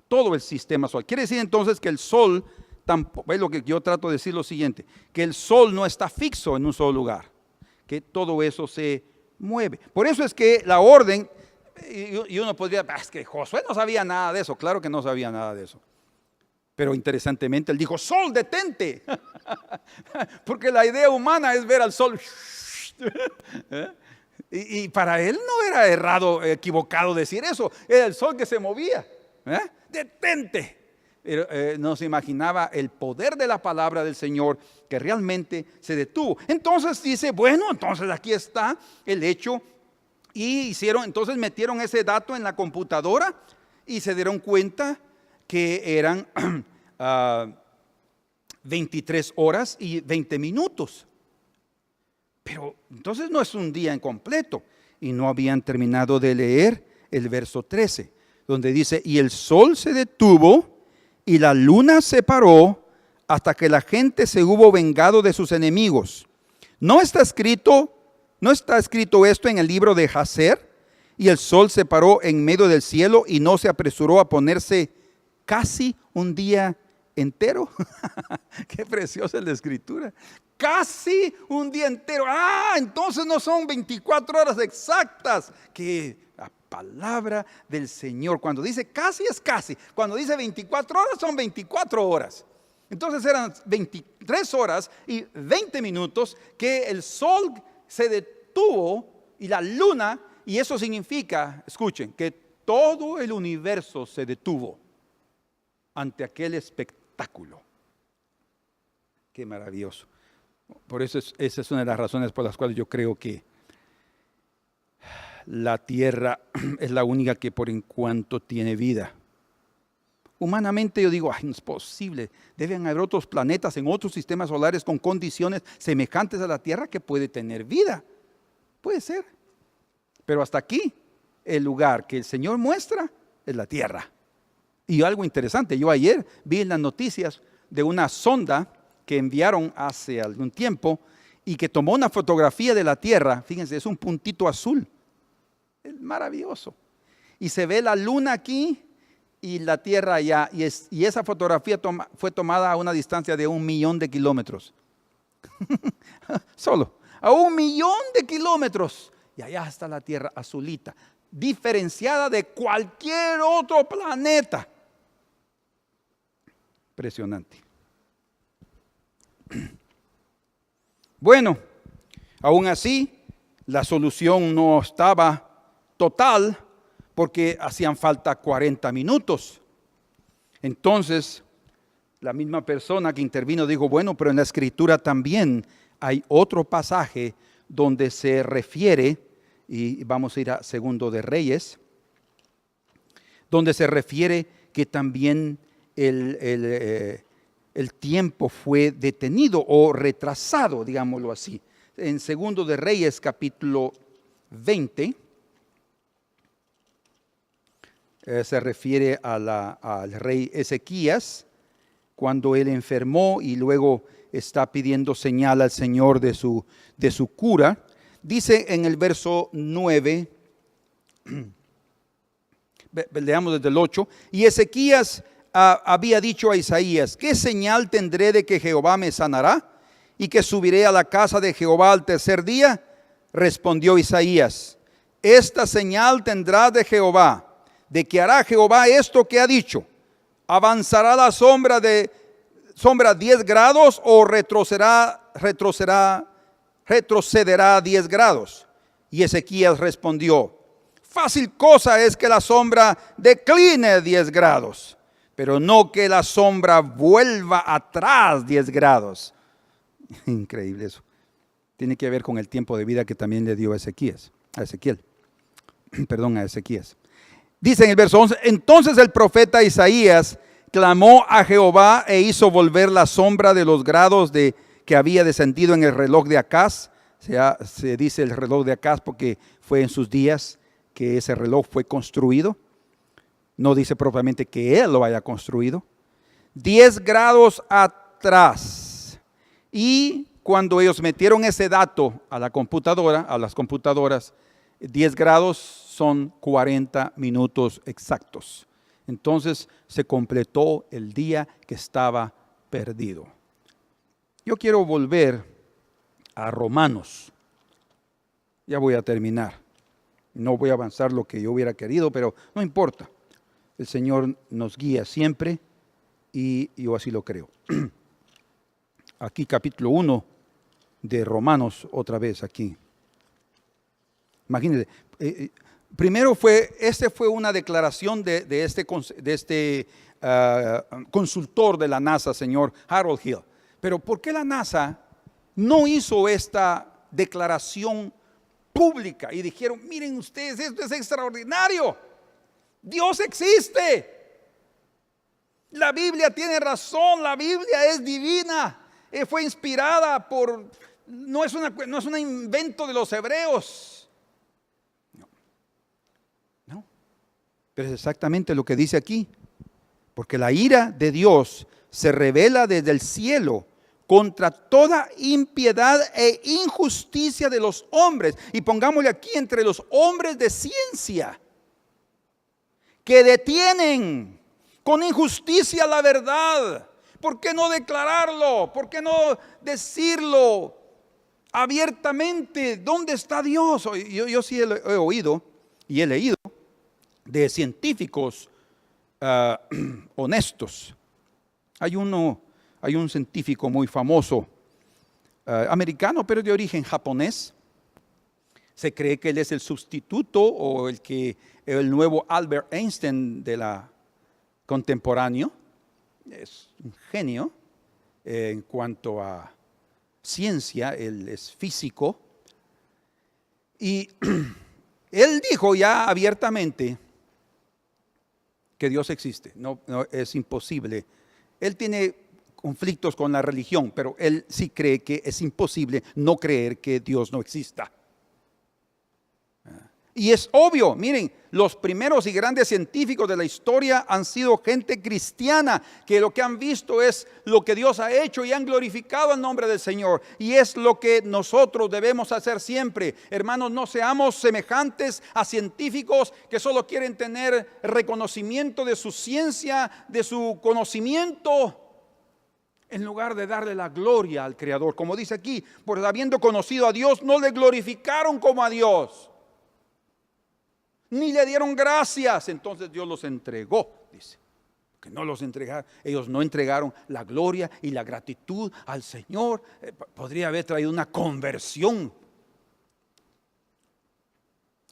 Todo el sistema solar. Quiere decir entonces que el sol tampoco, es lo que yo trato de decir lo siguiente, que el sol no está fixo en un solo lugar, que todo eso se mueve. Por eso es que la orden, y uno podría, es que Josué no sabía nada de eso. Claro que no sabía nada de eso. Pero interesantemente él dijo, sol, detente. Porque la idea humana es ver al sol. Y para él no era errado, equivocado decir eso. Era el sol que se movía. Detente. Pero no se imaginaba el poder de la palabra del Señor que realmente se detuvo. Entonces dice, bueno, entonces aquí está el hecho. Y entonces metieron ese dato en la computadora y se dieron cuenta que eran 23 horas y 20 minutos. Pero entonces no es un día incompleto. Y no habían terminado de leer el verso 13, donde dice, y el sol se detuvo y la luna se paró hasta que la gente se hubo vengado de sus enemigos. ¿No está escrito esto en el libro de Jacer? Y el sol se paró en medio del cielo y no se apresuró a ponerse casi un día entero. Qué preciosa es la escritura. Casi un día entero. Entonces no son 24 horas exactas. Que la palabra del Señor, cuando dice casi es casi. Cuando dice 24 horas son 24 horas. Entonces eran 23 horas y 20 minutos que el sol se detuvo y la luna, y eso significa, escuchen, que todo el universo se detuvo ante aquel espectáculo. Qué maravilloso. Por eso esa es una de las razones por las cuales yo creo que la Tierra es la única que por en cuanto tiene vida. Humanamente yo digo, no es posible, deben haber otros planetas en otros sistemas solares con condiciones semejantes a la Tierra que puede tener vida. Puede ser. Pero hasta aquí, el lugar que el Señor muestra es la Tierra. Y algo interesante, yo ayer vi en las noticias de una sonda que enviaron hace algún tiempo y que tomó una fotografía de la Tierra. Fíjense, es un puntito azul. Es maravilloso. Y se ve la luna aquí y la Tierra allá. Y esa fotografía fue tomada a una distancia de 1.000.000 de kilómetros. Solo, a 1.000.000 de kilómetros. Y allá está la Tierra azulita, diferenciada de cualquier otro planeta. Impresionante. Bueno, aún así, la solución no estaba total porque hacían falta 40 minutos. Entonces, la misma persona que intervino dijo, bueno, pero en la Escritura también hay otro pasaje donde se refiere, y vamos a ir a Segundo de Reyes, donde se refiere que también el tiempo fue detenido o retrasado, digámoslo así. En Segundo de Reyes, capítulo 20, se refiere al rey Ezequías, cuando él enfermó y luego está pidiendo señal al Señor de su cura. Dice en el verso 9, leamos desde el 8, y Ezequías había dicho a Isaías, ¿qué señal tendré de que Jehová me sanará y que subiré a la casa de Jehová al tercer día? Respondió Isaías, esta señal tendrás de Jehová, de que hará Jehová esto que ha dicho, avanzará la sombra 10 grados o retrocederá 10 grados. Y Ezequías respondió, fácil cosa es que la sombra decline 10 grados, pero no que la sombra vuelva atrás 10 grados. Increíble eso. Tiene que ver con el tiempo de vida que también le dio a Ezequiel. Dice en el verso 11, entonces el profeta Isaías clamó a Jehová e hizo volver la sombra de los grados que había descendido en el reloj de Acaz. Se dice el reloj de Acaz porque fue en sus días que ese reloj fue construido. No dice propiamente que él lo haya construido. 10 grados atrás. Y cuando ellos metieron ese dato a la computadora, a las computadoras, 10 grados son 40 minutos exactos. Entonces se completó el día que estaba perdido. Yo quiero volver a Romanos. Ya voy a terminar. No voy a avanzar lo que yo hubiera querido, pero no importa. El Señor nos guía siempre y yo así lo creo. Aquí capítulo 1 de Romanos, otra vez aquí. Imagínense, primero fue una declaración de este consultor de la NASA, señor Harold Hill. Pero ¿por qué la NASA no hizo esta declaración pública? Y dijeron, miren ustedes, esto es extraordinario. Dios existe. La Biblia tiene razón, la Biblia es divina. Fue inspirada por, no es un invento de los hebreos. No. Pero es exactamente lo que dice aquí. Porque la ira de Dios se revela desde el cielo contra toda impiedad e injusticia de los hombres. Y pongámosle aquí, entre los hombres de ciencia, que detienen con injusticia la verdad. ¿Por qué no declararlo? ¿Por qué no decirlo abiertamente? ¿Dónde está Dios? Yo sí he oído y he leído de científicos honestos. Hay un científico muy famoso, americano, pero de origen japonés. Se cree que él es el sustituto o el nuevo Albert Einstein de la contemporáneo. Es un genio en cuanto a ciencia, él es físico. Y él dijo ya abiertamente que Dios existe. No, es imposible. Él tiene conflictos con la religión, pero él sí cree que es imposible no creer que Dios no exista. Y es obvio, miren, los primeros y grandes científicos de la historia han sido gente cristiana, que lo que han visto es lo que Dios ha hecho y han glorificado el nombre del Señor. Y es lo que nosotros debemos hacer siempre. Hermanos, no seamos semejantes a científicos que solo quieren tener reconocimiento de su ciencia, de su conocimiento, en lugar de darle la gloria al Creador. Como dice aquí, por habiendo conocido a Dios, no le glorificaron como a Dios, ni le dieron gracias. Entonces Dios los entregó, dice. Que no los entregaron, ellos no entregaron la gloria y la gratitud al Señor. Podría haber traído una conversión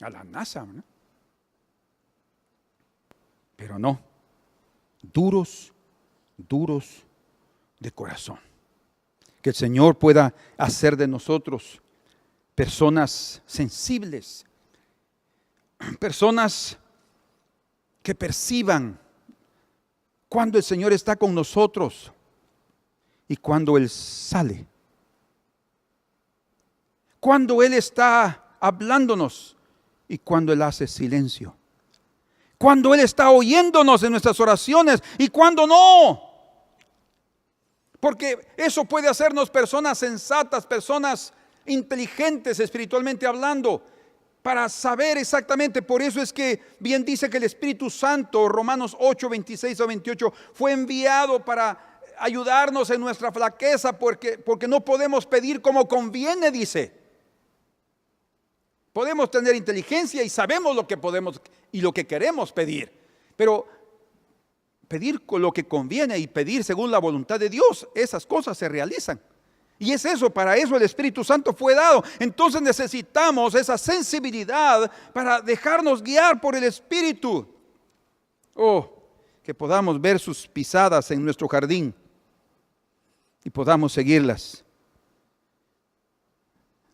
a la NASA, ¿no? Pero no, duros de corazón. Que el Señor pueda hacer de nosotros personas sensibles, personas que perciban cuando el Señor está con nosotros y cuando Él sale, cuando Él está hablándonos y cuando Él hace silencio, cuando Él está oyéndonos en nuestras oraciones y cuando no. Porque eso puede hacernos personas sensatas, personas inteligentes espiritualmente hablando, para saber exactamente. Por eso es que bien dice que el Espíritu Santo, Romanos 8, 26 a 28, fue enviado para ayudarnos en nuestra flaqueza, porque no podemos pedir como conviene, dice. Podemos tener inteligencia y sabemos lo que podemos y lo que queremos pedir, pero pedir con lo que conviene y pedir según la voluntad de Dios, esas cosas se realizan. Y es eso, para eso el Espíritu Santo fue dado. Entonces necesitamos esa sensibilidad para dejarnos guiar por el Espíritu. Que podamos ver sus pisadas en nuestro jardín y podamos seguirlas.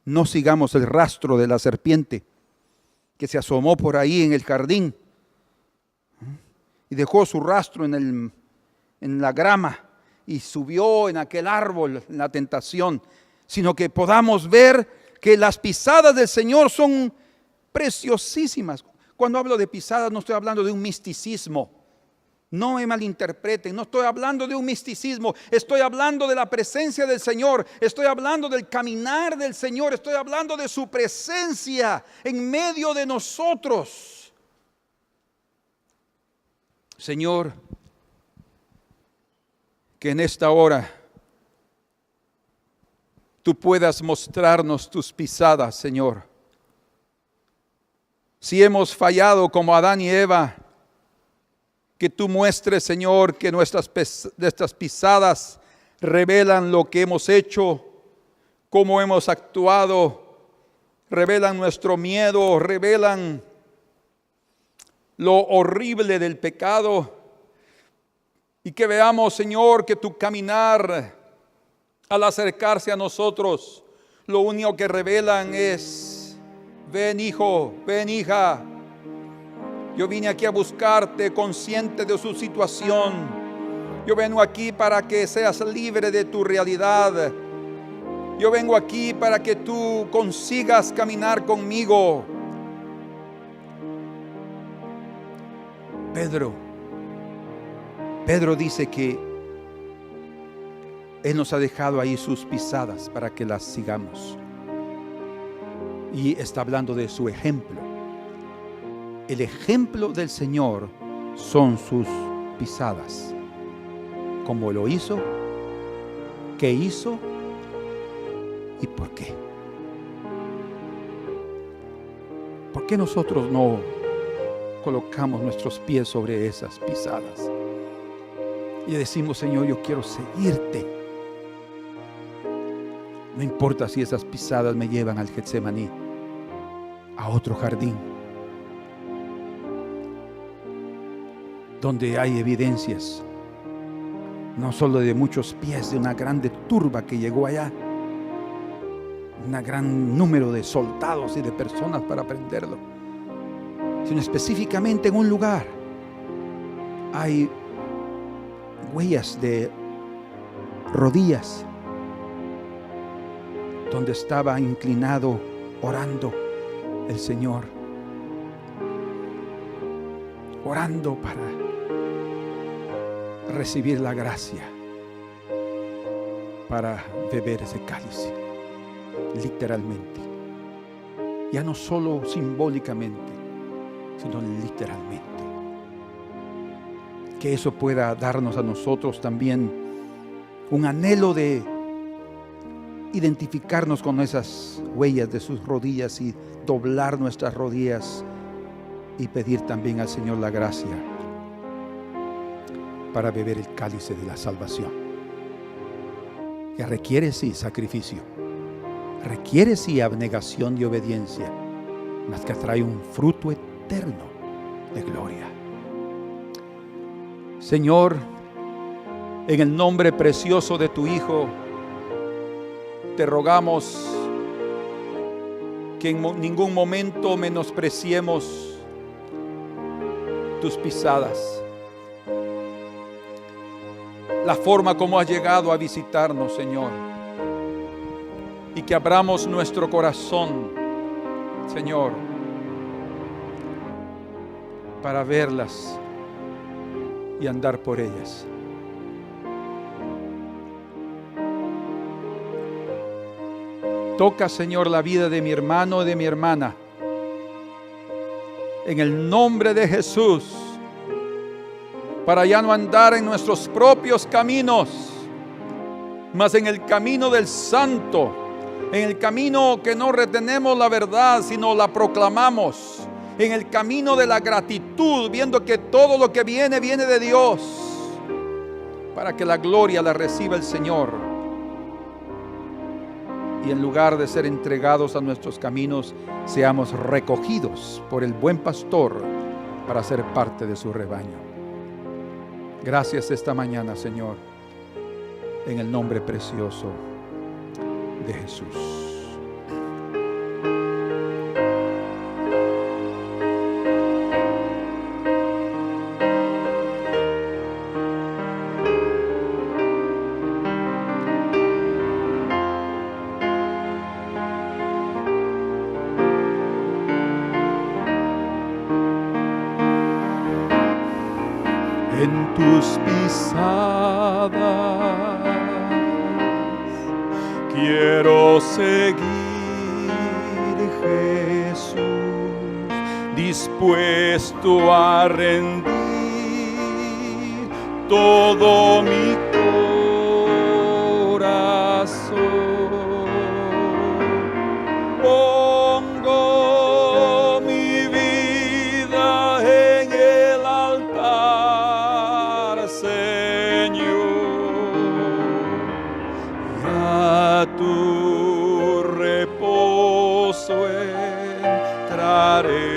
No sigamos el rastro de la serpiente que se asomó por ahí en el jardín y dejó su rastro en la grama y subió en aquel árbol en la tentación, sino que podamos ver que las pisadas del Señor son preciosísimas. Cuando hablo de pisadas no estoy hablando de un misticismo, No me malinterpreten, no estoy hablando de un misticismo, estoy hablando de la presencia del Señor, estoy hablando del caminar del Señor, estoy hablando de su presencia en medio de nosotros. Señor, que en esta hora tú puedas mostrarnos tus pisadas, Señor. Si hemos fallado como Adán y Eva, que tú muestres, Señor, que nuestras pisadas revelan lo que hemos hecho, cómo hemos actuado, revelan nuestro miedo, revelan lo horrible del pecado. Y que veamos, Señor, que tu caminar al acercarse a nosotros, lo único que revelan es: ven, hijo, ven, hija. Yo vine aquí a buscarte, consciente de su situación. Yo vengo aquí para que seas libre de tu realidad. Yo vengo aquí para que tú consigas caminar conmigo. Pedro dice que Él nos ha dejado ahí sus pisadas para que las sigamos. Y está hablando de su ejemplo. El ejemplo del Señor son sus pisadas. ¿Cómo lo hizo? ¿Qué hizo? ¿Y por qué? ¿Por qué nosotros no colocamos nuestros pies sobre esas pisadas? Y decimos: Señor, yo quiero seguirte. No importa si esas pisadas me llevan al Getsemaní, a otro jardín, donde hay evidencias, no solo de muchos pies, de una grande turba que llegó allá, un gran número de soldados y de personas para prenderlo, sino específicamente en un lugar hay huellas de rodillas, donde estaba inclinado orando el Señor, orando para recibir la gracia, para beber ese cáliz, literalmente, ya no solo simbólicamente, sino literalmente. Que eso pueda darnos a nosotros también un anhelo de identificarnos con esas huellas de sus rodillas y doblar nuestras rodillas y pedir también al Señor la gracia para beber el cáliz de la salvación, que requiere sí sacrificio, requiere sí abnegación y obediencia, mas que trae un fruto eterno de gloria. Señor, en el nombre precioso de tu Hijo, te rogamos que en ningún momento menospreciemos tus pisadas, la forma como has llegado a visitarnos, Señor, y que abramos nuestro corazón, Señor, para verlas y andar por ellas. Toca, Señor, la vida de mi hermano y de mi hermana. En el nombre de Jesús, para ya no andar en nuestros propios caminos, mas en el camino del Santo, en el camino que no retenemos la verdad, sino la proclamamos, en el camino de la gratitud, viendo que todo lo que viene, viene de Dios, para que la gloria la reciba el Señor. Y en lugar de ser entregados a nuestros caminos, seamos recogidos por el buen pastor para ser parte de su rebaño. Gracias esta mañana, Señor, en el nombre precioso de Jesús. En pisadas. Quiero seguir, Jesús, dispuesto a rendir todo mi corazón. Pongo mi vida en el altar, Señor, y a tu reposo entraré.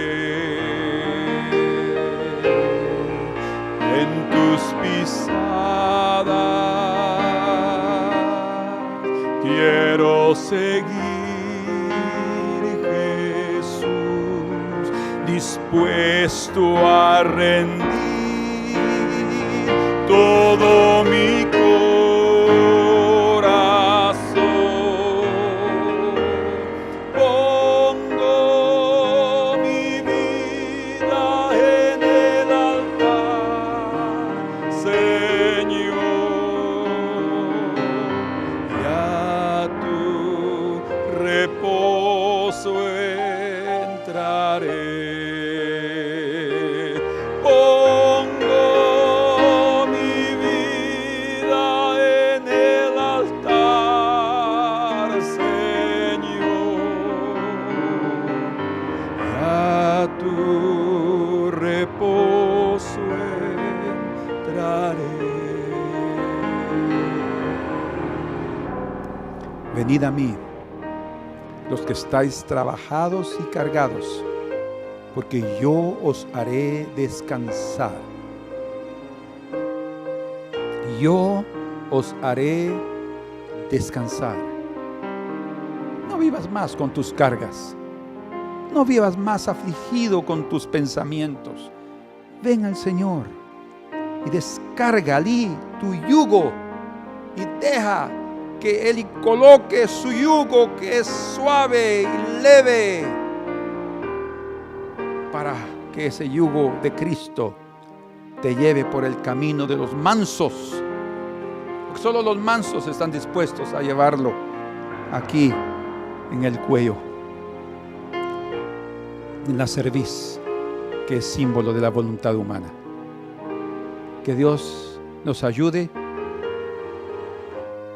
En tus pisadas quiero seguir, Jesús, dispuesto a rendir todo mi corazón. Pongo mi vida en el altar, Señor, y a tu reposo entraré. Pongo mi vida en el altar, Señor, y a tu reposo entraré. Venid a mí, los que estáis trabajados y cargados, porque yo os haré descansar. Yo os haré descansar. No vivas más con tus cargas. No vivas más afligido con tus pensamientos. Ven al Señor y descarga allí tu yugo y deja que Él coloque su yugo, que es suave y leve, para que ese yugo de Cristo te lleve por el camino de los mansos. Porque solo los mansos están dispuestos a llevarlo aquí en el cuello, en la cerviz, que es símbolo de la voluntad humana. Que Dios nos ayude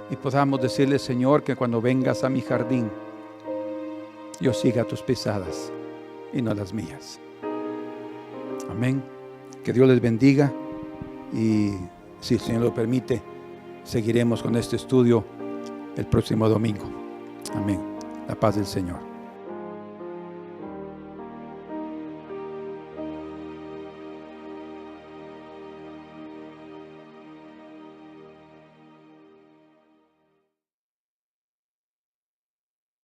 y podamos decirle, Señor, que cuando vengas a mi jardín, yo siga tus pisadas y no las mías. Amén. Que Dios les bendiga, y si el Señor lo permite, seguiremos con este estudio el próximo domingo. Amén. La paz del Señor.